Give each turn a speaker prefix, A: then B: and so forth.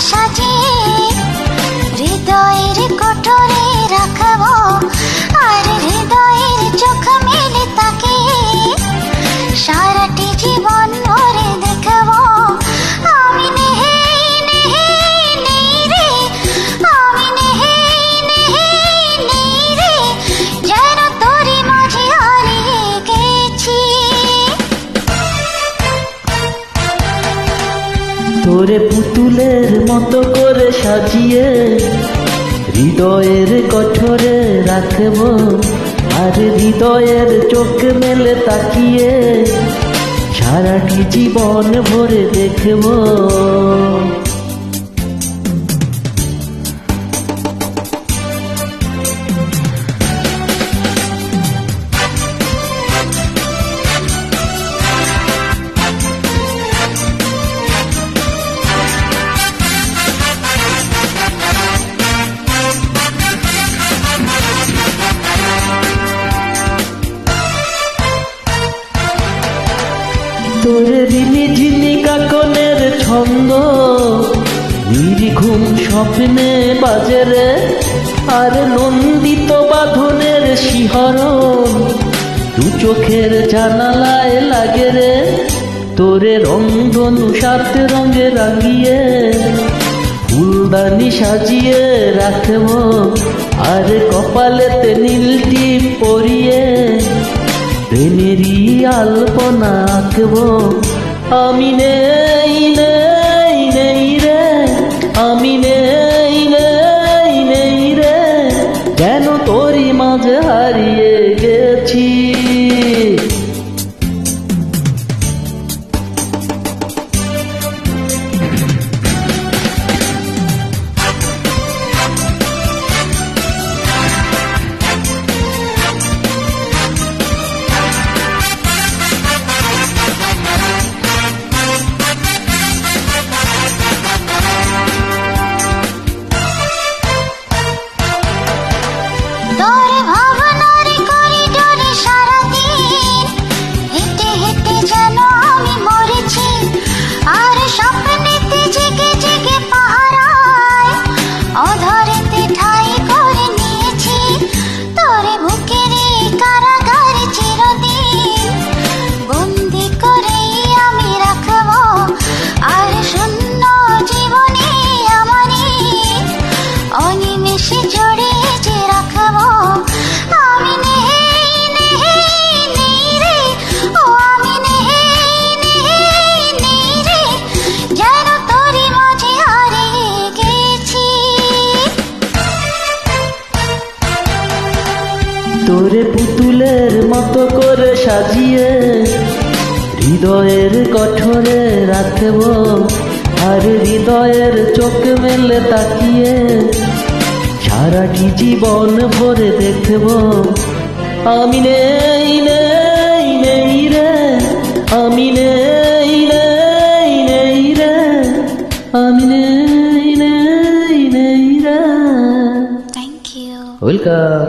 A: সাজিয়ে হৃদয়ের কোঠরে রাখবো, আর হৃদয়ের চোখ মেলে তাকিয়ে সারাটি জীবন ভরে দেখবো। আমি নেহে নেহে নেই রে, আমি নেহে নেহে নেই রে, যেন তোরই মাঝে হারিয়ে গেছি।
B: তোরে পুতুলের মতো করে সাজিয়ে হৃদয়ের কোঠরে রাখবো, আর হৃদয়ের চোখ মেলে তাকিয়ে সারাটি জীবন ভরে দেখবো। তোর রিনি ঝিনি কাকনের ছন্দ নির্ঘুম স্বপ্নে বাজে রে, আর নন্দিত বাঁধনের শিহরণ দু চোখের জানালায় লাগে রে। তোরে রংধনু সাত রঙে রাঙিয়ে ফুলদানি সাজিয়ে রাখবো, আর কপালেতে নীল টিপ পরিয়ে প্রেমেরই আলপনা আঁকবো। আমি নেই নেই নেই রে, আমি নেই নেই নেই রে, যেন তোরই মাঝে হারিয়ে গেছি।
A: তোর ভাবনার করিডোরে সারাদিন হেঁটে হেঁটে যেন আমি মরেছি, আর স্বপ্নেতে জেগে জেগে পাহারায় অধরেতে ঠাঁই করে নিয়েছি। তোরে বুকের কারাগারে চিরদিন বন্দি করেই আমি রাখবো, আর শূন্য জীবনে আমারই অনিমেষে জড়িয়ে যে রাখবো। আমি নেহে নেহে নেই রে, ও আমি নেহে নেহে নেই রে, যেন তোরই মাঝে হারিয়ে গেছি।
B: তোরে পুতুলের মতো করে সাজিয়ে হৃদয়ের কোঠরে রাখবো, আর হৃদয়ের চোখ মেলে তাকিয়ে সারাটি জীবন ভরে দেখবো। আমি নেই নেই নেই রে, আমি নেই নেই নেই রে, আমি নেই নেই নেই রে।
A: Thank you.
B: ওয়েলকাম।